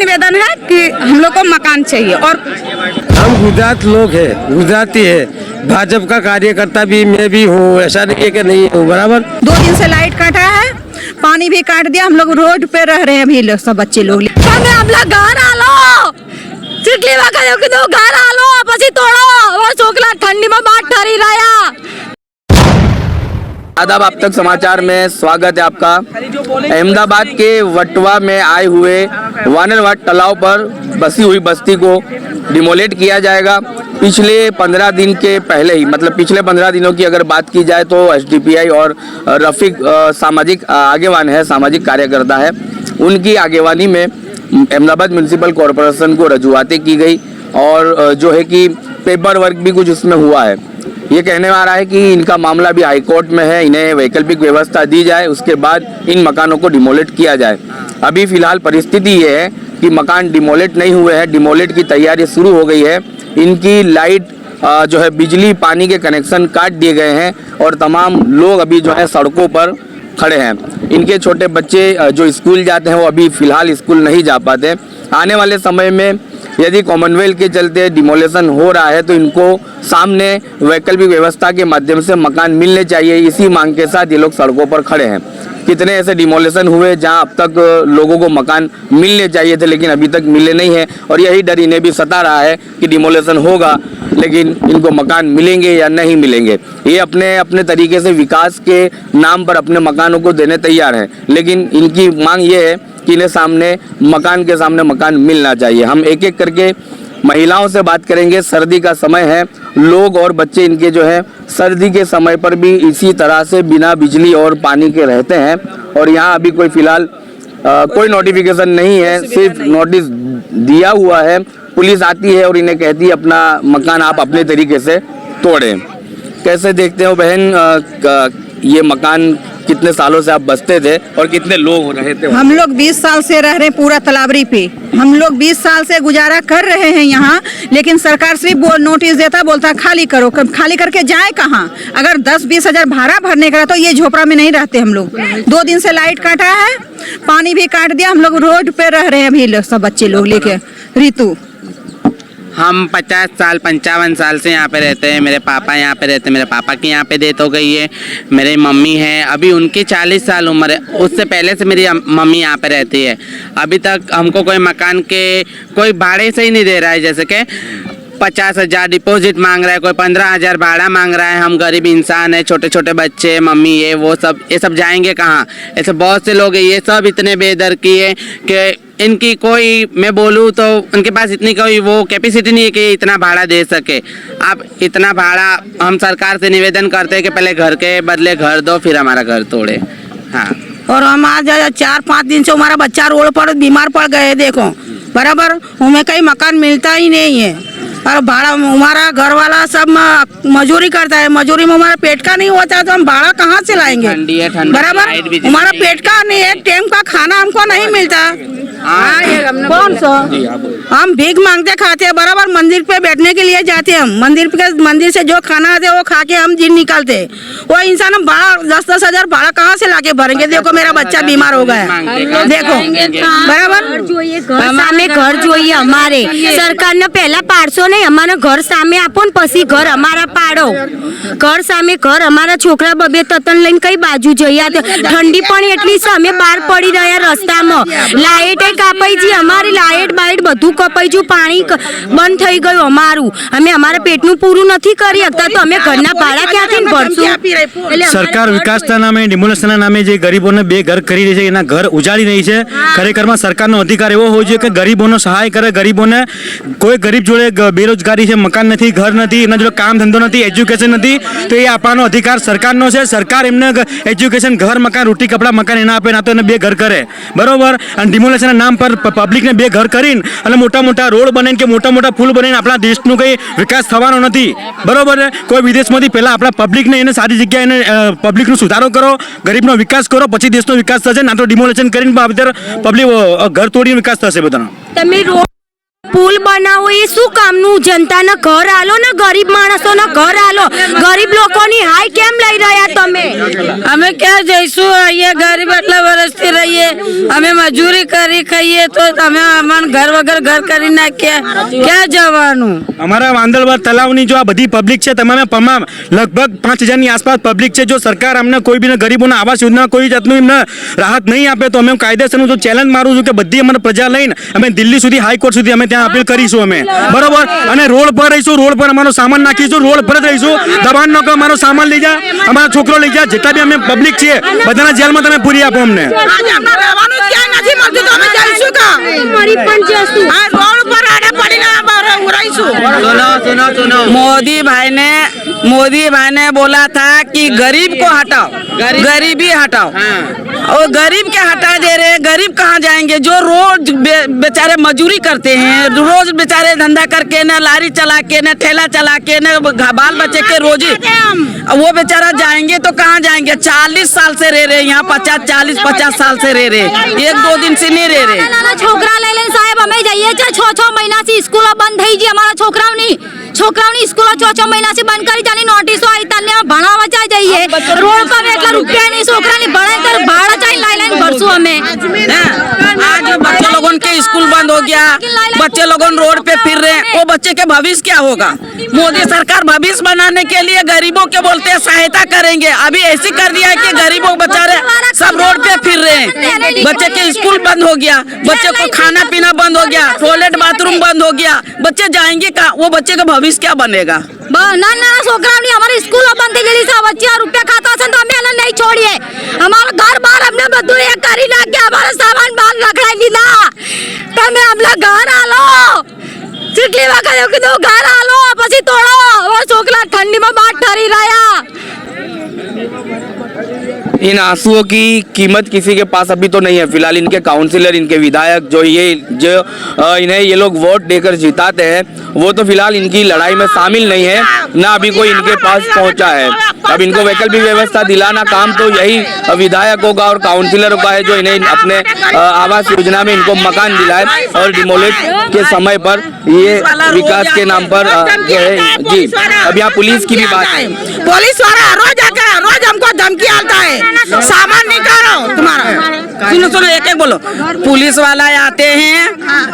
निवेदन है कि हम लोग को मकान चाहिए। और हम गुजरात लोग हैं, गुजराती है, भाजपा का कार्यकर्ता भी मैं भी हूँ, ऐसा नहीं है कि नहीं हूँ। बराबर 2 दिन से लाइट काटा है, पानी भी काट दिया, हम लोग रोड पे रह रहे हैं अभी सब बच्चे लोग। हम लोग घर आलो चिटली में कहो कि तो घर आलो પછી તોડો वो छोकला ठंडी में बात ठहरी रहा। आदाब, आप तक समाचार में स्वागत है आपका। अहमदाबाद के वटवा में आए हुए वानरवाट तालाब पर बसी हुई बस्ती को डिमोलेट किया जाएगा। पिछले 15 दिन के पहले ही, मतलब पिछले 15 दिनों की अगर बात की जाए तो एसडीपीआई और रफीक सामाजिक आगेवान है, सामाजिक कार्यकर्ता है, उनकी आगेवानी में अहमदाबाद म्यूनसिपल कॉरपोरेशन को रजूआतें की गई और जो है कि पेपर वर्क भी कुछ उसमें हुआ है। ये कहने में आ रहा है कि इनका मामला भी हाई कोर्ट में है, इन्हें वैकल्पिक व्यवस्था दी जाए, उसके बाद इन मकानों को डिमोलेट किया जाए। अभी फिलहाल परिस्थिति ये है कि मकान डिमोलेट नहीं हुए हैं, डिमोलेट की तैयारी शुरू हो गई है। इनकी लाइट जो है बिजली पानी के कनेक्शन काट दिए गए हैं और तमाम लोग अभी जो है सड़कों पर खड़े हैं। इनके छोटे बच्चे जो स्कूल जाते हैं वो अभी फ़िलहाल स्कूल नहीं जा पाते। आने वाले समय में यदि कॉमनवेल्थ के चलते डिमोलेशन हो रहा है तो इनको सामने वैकल्पिक व्यवस्था के माध्यम से मकान मिलने चाहिए। इसी मांग के साथ ये लोग सड़कों पर खड़े हैं। कितने ऐसे डिमोलेशन हुए जहां अब तक लोगों को मकान मिलने चाहिए थे लेकिन अभी तक मिले नहीं है और यही डर इन्हें भी सता रहा है कि डिमोलेशन होगा लेकिन इनको मकान मिलेंगे या नहीं मिलेंगे। ये अपने अपने तरीके से विकास के नाम पर अपने मकानों को देने तैयार हैं, लेकिन इनकी मांग ये है कि इन्हें सामने मकान के सामने मकान मिलना चाहिए। हम एक एक करके महिलाओं से बात करेंगे। सर्दी का समय है, लोग और बच्चे इनके जो है सर्दी के समय पर भी इसी तरह से बिना बिजली और पानी के रहते हैं और यहाँ अभी कोई फिलहाल कोई नोटिफिकेशन नहीं है, सिर्फ नोटिस दिया हुआ है। पुलिस आती है और इन्हें कहती है अपना मकान आप अपने तरीके से तोड़ें। कैसे देखते हो बहन, ये मकान कितने सालों से आप बसते थे और कितने लोग रहे थे? हम लोग 20 साल से रह रहे हैं पूरा तालाबरी पे। हम लोग 20 साल से गुजारा कर रहे हैं यहाँ, लेकिन सरकार सिर्फ वो नोटिस देता, बोलता खाली करो। खाली करके जाए कहाँ? अगर 10-20 हजार भाड़ा भरने का तो ये झोपड़ा में नहीं रहते हम लोग। 2 दिन से लाइट काटा है, पानी भी काट दिया, हम लोग रोड पे रह रहे हैं अभी सब बच्चे लोग लेके। ऋतु, हम 50 साल 55 साल से यहाँ पे रहते हैं। मेरे पापा यहाँ पे रहते हैं, मेरे पापा की यहाँ पे डेथ हो गई है। मेरी मम्मी है, अभी उनकी 40 साल उम्र है, उससे पहले से मेरी मम्मी यहाँ पे रहती है। अभी तक हमको कोई मकान के कोई भाड़े से ही नहीं दे रहा है। जैसे कि 50,000 डिपॉजिट मांग रहा है, कोई 15,000 भाड़ा मांग रहा है। हम गरीब इंसान है, छोटे छोटे बच्चे, मम्मी ये वो सब, ये सब जाएंगे कहाँ? ऐसे बहुत से लोग हैं, ये सब इतने बेदर्दी है कि इनकी कोई, मैं बोलूँ तो उनके पास इतनी कोई वो कैपेसिटी नहीं है कि इतना भाड़ा दे सके। आप इतना भाड़ा, हम सरकार से निवेदन करते हैं कि पहले घर के बदले घर दो, फिर हमारा घर तोड़े। हाँ, और हम आज 4-5 दिन से हमारा बच्चा रोड पर बीमार पड़ गए। देखो बराबर, हमें कहीं मकान मिलता ही नहीं है और भाड़ा, हमारा घर वाला सब मजूरी करता है, मजूरी में हमारा पेट का नहीं होता तो हम भाड़ा कहाँ से लाएंगे? बराबर, हमारा पेट का नहीं, एक टाइम का खाना हमको नहीं मिलता। कौन सा हम भीख मांगते खाते हैं। बराबर, मंदिर पे बैठने के लिए जाते हैं, हम मंदिर से जो खाना आते वो खा के हम दिन निकलते। वो इंसान हम भाड़ा 10-10 हजार भाड़ा कहाँ से लाके भरेंगे? देखो मेरा बच्चा बीमार हो गया, देखो बराबर। हमें घर જોઈએ અમારે સરકારને પહેલા 500 નહીં, અમારા ઘર સામે આપો ને પછી ઘર અમારા પાડો। ઘર સામે ઘર, અમારા છોકરા બબે તતન લઈને કઈ બાજુ જઈએ? ઠંડી પણ એટલી છે, અમે બહાર પડી રહ્યા રસ્તામાં। લાઇટ કપાઈ જી, અમારી લાઇટ બાઇટ બધું કપાઈ ગયું, પાણી બંધ થઈ ગયું અમારું। અમે અમારા પેટનું પૂરું નથી કરી શકતા તો અમે ઘરના ભાડા ક્યાંથી ભરશું? સરકાર વિકાસના નામે, ડિમોલેશનના નામે જે ગરીબોને બે ઘર કરી રહી છે, એના ઘર ઉજાડી રહી છે। ખરેખરમાં સરકારનો અધિકાર એવો હોવો જોઈએ કે ગરીબોનો સહાય કરે। ગરીબોને, કોઈ ગરીબ જોડે બેરોજગારી છે, મકાન નથી, ઘર નથી, એના જોડે કામ ધંધો નથી, એજ્યુકેશન નથી, તો એ આપવાનો અધિકાર સરકારનો છે। સરકાર એમને એજ્યુકેશન, ઘર, મકાન, રોટી કપડા, મકાન એના આપે, ના તો એને બે ઘર કરે, બરોબર। અને ડિમોલેશનના નામ પર પબ્લિકને બે ઘર કરીને અને મોટા મોટા રોડ બનાવીને કે મોટા મોટા પુલ બનાવીને આપણા દેશનું કંઈ વિકાસ થવાનો નથી, બરોબર। કોઈ વિદેશમાંથી પહેલાં આપણા પબ્લિકને એને સારી જગ્યાએ એને પબ્લિકનો સુધારો કરો, ગરીબનો વિકાસ કરો, પછી દેશનો વિકાસ થશે। ના તો ડિમોલેશન કરીને પબ્લિક ઘર તોડીને વિકાસ થશે બધાનો। તમે પુલ બનાવો એ શું કામનું? જનતાને ઘર આલો ને, ગરીબ માણસોને ઘર આલો. ગરીબ લોકોની હાય કેમ લઈ રહ્યા તમે? અમે ક્યાં જઈશું? અહીંયા ગરીબ આટલા વર્ષથી રહીએ, અમે મજૂરી કરી ખાઈએ તો તમે અમને ઘર વગર ઘર કરી નાખ્યા, ક્યાં જવાનું? અમારા વાંદલવા તલાવની જો આ બધી પબ્લિક છે તમામ લગભગ 5000 ની આસપાસ પબ્લિક છે. જો સરકાર અમને કોઈ બી ગરીબોના આવાસ યોજના કોઈ જાતનું એમને રાહત નહીં આપે તો અમે કાયદેસરનું તો ચેલેન્જ મારું છું કે બધી અમારે પ્રજા લઈને અમે દિલ્હી સુધી હાઈકોર્ટ સુધી અમે ત્યાં અપીલ કરીશું અમે, બરોબર? અને રોડ પર રહીશું, રોડ પર અમારો સામાન નાખીશું, રોડ પર જ રહીશું. દબાણ ન કરો, અમારો સામાન લઈ જા, અમારા છોકરો લઈ જા, જેટલા બી અમે પબ્લિક છીએ બધાના જેલમાં તમે પૂરી આપો અમને. मोदी भाई ने बोला था कि गरीब को हटाओ, गरीबी हटाओ, और गरीब क्या हटा दे रहे हैं? गरीब कहाँ जाएंगे? जो रोज बेचारे मजूरी करते हैं, रोज बेचारे धंधा करके न लारी चला के न ठेला चला के न बाल बच्चे के रोजी, वो बेचारा जाएंगे तो कहाँ जाएंगे? 40 साल से रह रहे यहाँ, 40-50 साल से रह रहे, 1-2 दिन से नहीं रह रहे. છોકરા લઈ લઈને સાહેબ અમે જઈએ છે 6-6 મહિનાથી સ્કૂલો બંધ થઈ ગઈ. અમારા છોકરાઓની સ્કૂલો 6-6 મહિનાથી બંધ કરી જાની નોટિસો આવી તાને ભણાવવા જઈએ. રોડ પર એટલા રૂપિયાની છોકરાની ભણાઈ કર ભાડા ચાઈ લાઈ ભરશું અમે. आज बच्चे लोगों के स्कूल बंद हो गया, बच्चे लोगों रोड पे फिर रहे हैं, वो बच्चे के भविष्य क्या होगा? मोदी सरकार भविष्य बनाने के लिए गरीबों के बोलते हैं सहायता करेंगे, अभी ऐसे कर दिया है कि गरीबों बेचारे सब रोड पे फिर रहे हैं. बच्चे के स्कूल बंद हो गया, बच्चे को खाना पीना बंद हो गया, टॉयलेट बाथरूम बंद हो गया, बच्चे जाएंगे कहाँ? वो बच्चे का भविष्य क्या बनेगा? નાના છોકરાઓની અમારી સ્કૂલો બંધ થઈ ગયેલી છે. બચ્ચા રૂપિયા खाता છે તો અમે એને નહીં છોડીએ. અમારું ઘર બહાર અમને બધું એ કરી નાખ્યા, અમારો સામાન બહાર રખડાઈ દીધા. તમે અમને ઘર આલો, કેટલી વખત એવું કીધું ઘર આલો પછી તોડો. અમારા છોકરા ઠંડીમાં બહાર ઠરી રહ્યા. इन आंसुओं की कीमत किसी के पास अभी तो नहीं है. फिलहाल इनके काउंसिलर, इनके विधायक जो इन्हें ये लोग वोट देकर जिताते हैं, वो तो फिलहाल इनकी लड़ाई में शामिल नहीं है, ना अभी कोई इनके पास पहुंचा है. अब इनको वैकल्पिक व्यवस्था दिलाना काम तो यही विधायकों का और काउंसिलरों का है, जो इन्हें अपने आवास योजना में इनको मकान दिलाए और डिमोलिश के समय पर ये विकास के नाम पर जो है. जी, अब यहाँ पुलिस की भी बात है. पुलिस वाला रोज हमको धमकी आता है, सामान निकालो तुम्हारा. सुनो एक बोलो. पुलिस वाला आते हैं,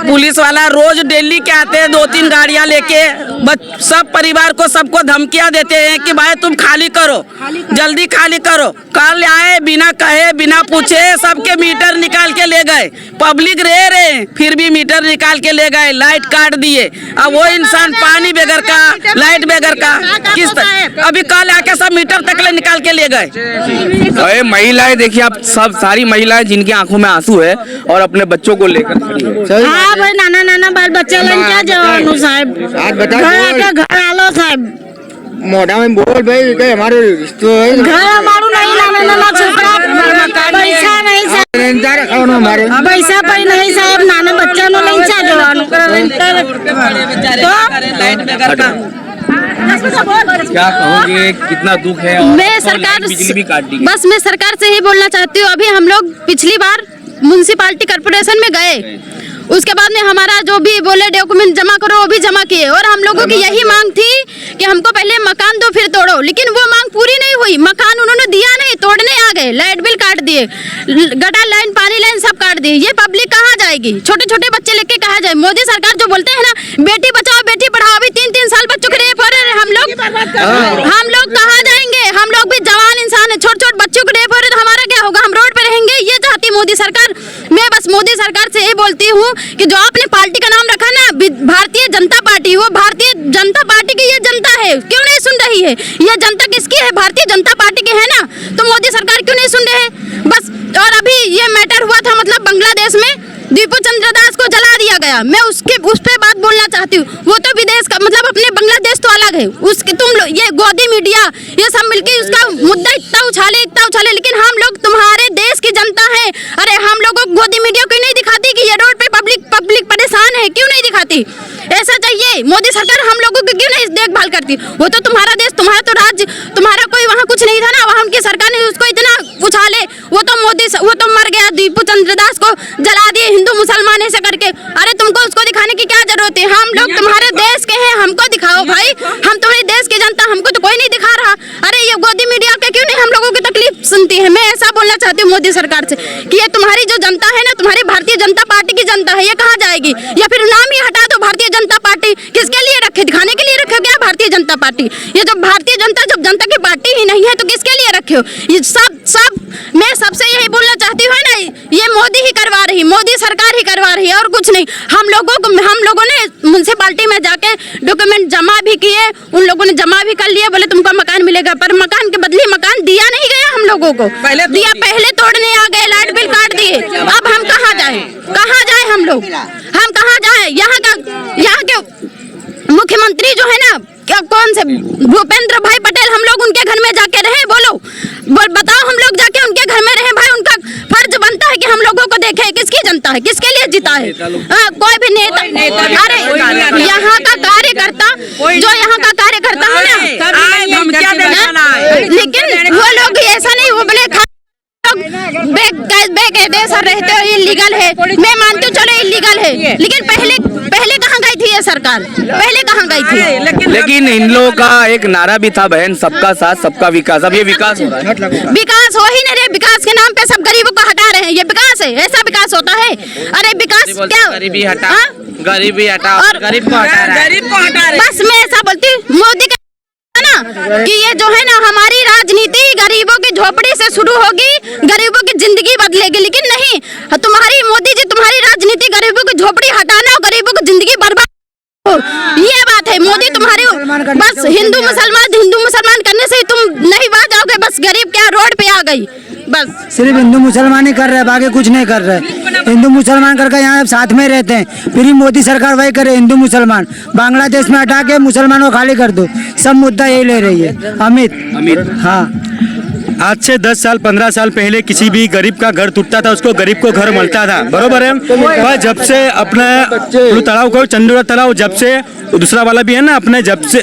पुलिस वाला रोज दिल्ली के आते हैं 2-3 गाड़ियां लेके, सब परिवार को सबको धमकियां देते हैं कि भाई तुम खाली करो, जल्दी खाली करो. कल आए बिना कहे बिना पूछे सबके मीटर निकाल के ले गए. पब्लिक रह रहे फिर भी मीटर निकाल के ले गए, लाइट काट दिए. अब वो इंसान पानी बगैर का, लाइट बगैर का किस अभी कल आके सब मीटर तक ले निकाल के ले गए. महिलाएं देखिए, आप सब सारी महिलाएं जिनकी आंखों में आंसू है और अपने बच्चों को लेकर खड़ी है. हाँ भाई, नाना बाल बच्चा लेन क्या जवान साहब, घर आलो साहब. मोढ़ा में बोल भाई कि हमारे घर हमारू नहीं, नाना छोकरा पैसा नहीं साहब, पैसा पर नहीं साहब, नाना बच्चा नो नहीं चा जवान क्या कहोगे, कितना दुख है? और मैं सरकार बिजली भी काट दी. बस मैं सरकार से ही बोलना चाहती हूँ. अभी हम लोग पिछली बार म्युनिसिपालिटी कॉर्पोरेशन में गए, उसके बाद में हमारा जो भी बोले डॉक्यूमेंट जमा करो वो भी जमा किए, और हम लोगों की यही मांग थी कि हमको पहले मकान दो फिर तोड़ो, लेकिन वो मांग पूरी नहीं हुई. मकान उन्होंने दिया नहीं, तोड़ने आ गए, लाइट बिल काट दिए, गटर लाइन पानी लाइन सब काट दिए. ये पब्लिक कहाँ जाएगी? छोटे छोटे बच्चे लेके कहाँ जाए? मोदी सरकार जो बोलते हैं ना बेटी बचाओ बेटी पढ़ाओ, अभी 3-3 साल बच्चों के रेप हो रहे हैं. हम लोग कहाँ जाएंगे? हम लोग भी जवान इंसान है, छोटे बच्चों को रेप हो रहे, तो हमारा क्या होगा? हम रोड पे रहेंगे? ये चाहती मोदी सरकार. मैं बस मोदी सरकार से यही बोलती हूँ कि जो आपने पार्टी का नाम रखा ना भारतीय जनता पार्टी, वो भारतीय जनता पार्टी की ये जनता है, क्यों नहीं सुन रही है? ये जनता किसकी है? भारतीय जनता पार्टी की है ना, तो मोदी सरकार क्यों नहीं सुन रहे हैं? बस. और अभी ये मैटर हुआ था, मतलब बांग्लादेश में दीपू चंद्र दास को जला दिया गया. मैं उस पे बात बोलना चाहती हूँ. वो तो विदेश का, मतलब अपने बांग्लादेश तो अलग है, उसके तुम लोग ये गोदी मीडिया ये सब मिलके उसका मुद्दा इतना उछाले, लेकिन हम लोग तुम्हारे देश की जनता है. अरे हम लोगों को गोदी मीडिया क्यों नहीं दिखाती कि ये रोड पे पब्लिक परेशान है? क्यों नहीं दिखाती? ऐसा चाहिए मोदी सरकार, हम लोगों की क्यों नहीं देखभाल करती? वो तो तुम्हारा देश, तुम्हारा तो राज्य, तुम्हारा कोई वहाँ कुछ नहीं था ना, वहाँ उनकी सरकार ने उसको इतना उछाले. वो तो मर गया, दीपू चंद्र दास को जला दिए हिंदू मुसलमान ऐसे करके. अरे तुमको उसको दिखाने की क्या जरूरत चाहती हूँ, हम लोग तुम्हारे देश के हैं, हमको दिखाओ भाई, हम तुम्हारे देश की जनता, हमको तो कोई नहीं दिखा रहा। अरे ये गोदी मीडिया के क्यों नहीं हम लोगों की तकलीफ सुनती है? मैं ऐसा बोलना चाहती हूँ मोदी सरकार से कि ये तुम्हारी जो जनता है ना, तुम्हारी भारतीय जनता पार्टी की जनता है, ये कहाँ जाएगी? या फिर नाम ही हटा दो भारतीय जनता पार्टी। किसके लिए रखे? दिखाने के लिए रखे हो क्या भारतीय जनता पार्टी? ये जो भारतीय जनता जब जनता की पार्टी ही नहीं है तो किसके लिए रखे हो? ये सब मैं सबसे यही बोलना चाहती हूँ ना, ये मोदी ही करवा रही, मोदी सरकार ही करवा रही है और कुछ नहीं। हम लोगों ने म्युनिसिपालिटी में जाके डॉक्यूमेंट जमा भी किए, उन लोगों ने जमा भी कर लिए, बोले तुमको मकान मिलेगा, पर मकान के बदले मकान दिया नहीं गया हम लोगों को। पहले तोड़ने आ गए, लाइट बिल काट दिए। अब हम कहाँ जाए हम लोग? हम कहाँ जाए? यहाँ के मुख्यमंत्री जो है ना, क्या कौन से भूपेंद्र भाई पटेल, हम लोग उनके घर में जाके रहे? बताओ, हम लोग जाके उनके घर में रहे भाई? उनका फर्ज बनता है कि हम लोगों को देखे किसकी जनता है, किसके लिए जीता है। कोई भी नेता, अरे यहाँ का कार्यकर्ता, जो यहाँ का कार्यकर्ता है ना, लेकिन वो लोग ऐसा नहीं, वो बोले बेकायदे सर रहते हो, इलीगल है। मैं मानती हूँ, चलो इलीगल है, लेकिन पहले कहाँ गई थी ये सरकार? पहले कहाँ गई थी? लेकिन इन लोगों का एक नारा भी था, बहन, सबका साथ सबका विकास। अब ये विकास हो रहा है? विकास हो ही नहीं रहे। विकास के नाम पे सब गरीबों को हटा रहे हैं। ये विकास है? ऐसा विकास होता है? अरे विकास क्या? गरीबी हटा, गरीबी हटा और गरीब को हटा रहा है। बस मैं ऐसा बोलती हूँ मोदी का ना कि ये जो है ना, हमारी राजनीति गरीबों की झोपड़ी से शुरू होगी, गरीबों की जिंदगी बदलेगी। लेकिन नहीं, तुम्हारी मोदी जी, तुम्हारी राजनीति गरीबों की झोपड़ी हटाना और गरीबों की जिंदगी बर्बाद, ये बात है। मोदी तुम्हारी बस हिंदू मुसलमान करने से ही तुम नहीं बात जाओगे। बस गरीब क्या रोड पे आ गई, बस सिर्फ हिंदू मुसलमान ही कर रहे हैं, बाकी कुछ नहीं कर रहे। हिंदू मुसलमान करके यहाँ साथ में रहते हैं, फिर मोदी सरकार वही करे, हिंदू मुसलमान बांग्लादेश में हटा के मुसलमानों को खाली कर दो। सब मुद्दा यही ले रही है अमित। हाँ, आज से 10 साल 15 साल पहले किसी भी गरीब का घर टूटता था, उसको गरीब को घर मिलता था, बरोबर है। पर जब से अपने तालाब को चंदूरा तालाब, जब से दूसरा वाला भी है ना अपने, जब से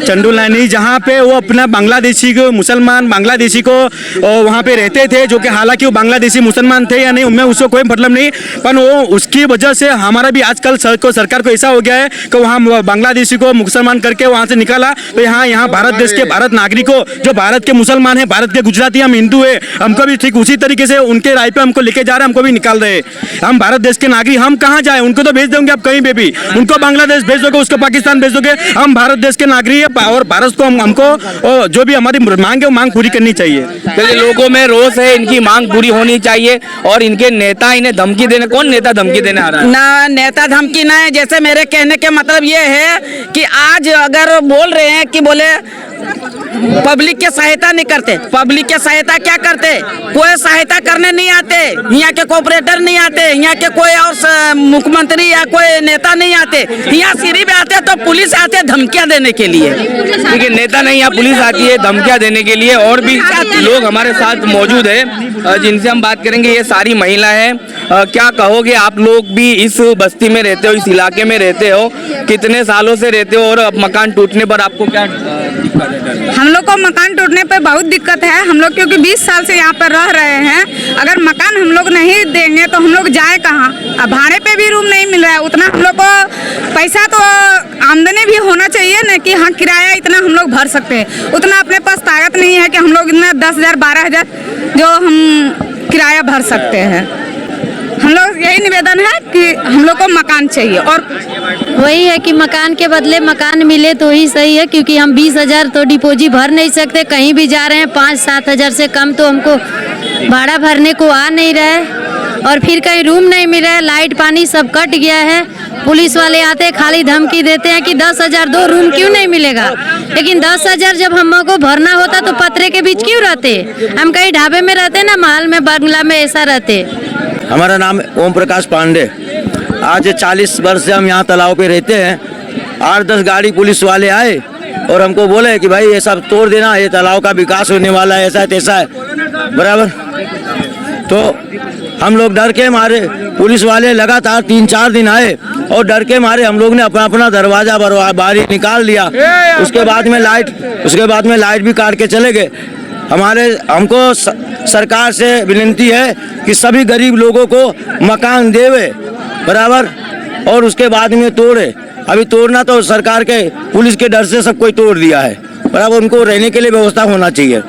चंडूलानी, जहाँ पे वो अपना बांग्लादेशी को, मुसलमान बांग्लादेशी को वहाँ पे रहते थे, जो कि हालांकि वो बांग्लादेशी मुसलमान थे या नहीं, उनमें उसको कोई मतलब नहीं, पर वो उसकी वजह से हमारा भी आजकल सरकार को ऐसा हो गया है कि वहाँ बांग्लादेशी को मुसलमान करके वहाँ से निकाला, तो यहाँ भारत देश के भारत नागरिकों, जो भारत के मुसलमान है, भारत के गुजराती, हम हिंदू है, हमको भी ठीक उसी तरीके से उनके राय पे हमको लेके जा रहे हैं, हमको भी निकाल रहे हैं। हम भारत देश के नागरिक, हम कहाँ जाए? उनको तो भेज देंगे आप कहीं पे भी, उनको बांग्लादेश भेज दोगे, उसको पाकिस्तान भेज दोगे। हम भारत देश के नागरिक है और भारत को हमको जो भी हमारी मांग है वो मांग पूरी करनी चाहिए। तो लोगों में रोष है, इनकी मांग पूरी होनी चाहिए। और इनके नेता इन्हें धमकी देने, कौन नेता धमकी देने आ रहा है? ना नेता धमकी ना है। जैसे मेरे कहने के मतलब ये है कि आज अगर बोल रहे हैं कि बोले पब्लिक के सहायता नहीं करते, पब्लिक के सहायता क्या करते? कोई सहायता करने नहीं आते, यहाँ के कॉर्पोरेटर नहीं आते, यहाँ के कोई और मुख्यमंत्री या कोई नेता नहीं आते, यहाँ सिर्फ आते तो पुलिस आते धमकियां देने के लिए। देखिए, नेता नहीं, यहाँ पुलिस आती है धमकियां देने के लिए। और भी लोग हमारे साथ मौजूद है जिनसे हम बात करेंगे। ये सारी महिला है, क्या कहोगे? आप लोग भी इस बस्ती में रहते हो, इस इलाके में रहते हो, कितने सालों से रहते हो और मकान टूटने पर आपको क्या? हम लोग को मकान टूटने पे बहुत दिक्कत है। हम लोग क्योंकि 20 साल से यहाँ पर रह रहे हैं, अगर मकान हम लोग नहीं देंगे तो हम लोग जाए कहाँ? अब भाड़े पे भी रूम नहीं मिल रहा है, उतना हम लोग को पैसा तो आमदनी भी होना चाहिए ना कि हाँ किराया इतना हम लोग भर सकते हैं। उतना अपने पास ताकत नहीं है कि हम लोग इतना 10,000 12,000 जो हम किराया भर सकते हैं। हम लोग यही निवेदन है कि हम लोग को मकान चाहिए। और वही है कि मकान के बदले मकान मिले तो ही सही है, क्योंकि हम 20,000 तो डिपॉजिट भर नहीं सकते। कहीं भी जा रहे हैं 5-7 हज़ार से कम तो हमको भाड़ा भरने को आ नहीं रहा है। और फिर कहीं रूम नहीं मिल रहा है, लाइट पानी सब कट गया है। पुलिस वाले आते खाली धमकी देते हैं कि 10,000 दो, रूम क्यों नहीं मिलेगा? लेकिन 10,000 जब हमको भरना होता तो पत्रे के बीच क्यों रहते? हम कहीं ढाबे में रहते ना, महल में, बंगला में ऐसा रहते। हमारा नाम ओम प्रकाश पांडे। आज 40 वर्ष से हम यहाँ तालाब पे रहते हैं। 8-10 गाड़ी पुलिस वाले आए और हमको बोले कि भाई ये सब तोड़ देना, ये तालाब का विकास होने वाला है, ऐसा है तैसा है, बराबर। तो हम लोग डर के मारे, पुलिस वाले लगातार 3-4 दिन आए और डर के मारे हम लोग ने अपना अपना दरवाजा बारी निकाल लिया। उसके बाद में लाइट भी काट के चले गए। हमको सरकार से विनती है कि सभी गरीब लोगों को मकान देवे बराबर, और उसके बाद में तोड़े। अभी तोड़ना तो सरकार के पुलिस के डर से सब कोई तोड़ दिया है, बराबर। उनको रहने के लिए व्यवस्था होना चाहिए।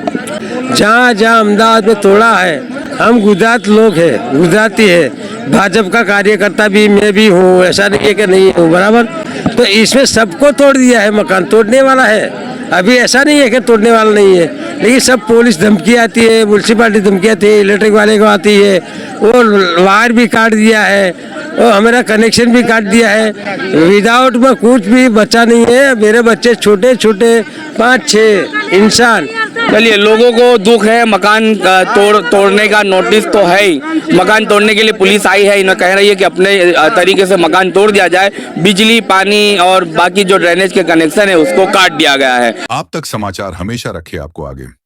जहाँ जहाँ अहमदाबाद में तोड़ा है, हम गुजरात लोग हैं, गुजराती है, भाजपा का कार्यकर्ता भी मैं भी हूँ, ऐसा नहीं है कि नहीं हूँ, बराबर। तो इसमें सबको तोड़ दिया है, मकान तोड़ने वाला है, अभी ऐसा नहीं है कि तोड़ने वाला नहीं है, लेकिन सब पुलिस धमकी आती है, म्यूनसिपालिटी धमकी आती है, इलेक्ट्रिक वाले को आती है, वो वायर भी काट दिया है, और हमारा कनेक्शन भी काट दिया है। विदाउट में कुछ भी बचा नहीं है, मेरे बच्चे छोटे छोटे 5-6 इंसान। चलिए, लोगों को दुख है, मकान तोड़ने का नोटिस तो है ही, मकान तोड़ने के लिए पुलिस आई है, इन्हें कह रही है कि अपने तरीके से मकान तोड़ दिया जाए, बिजली पानी और बाकी जो ड्रेनेज के कनेक्शन है उसको काट दिया गया है। आप तक समाचार हमेशा रखे आपको आगे।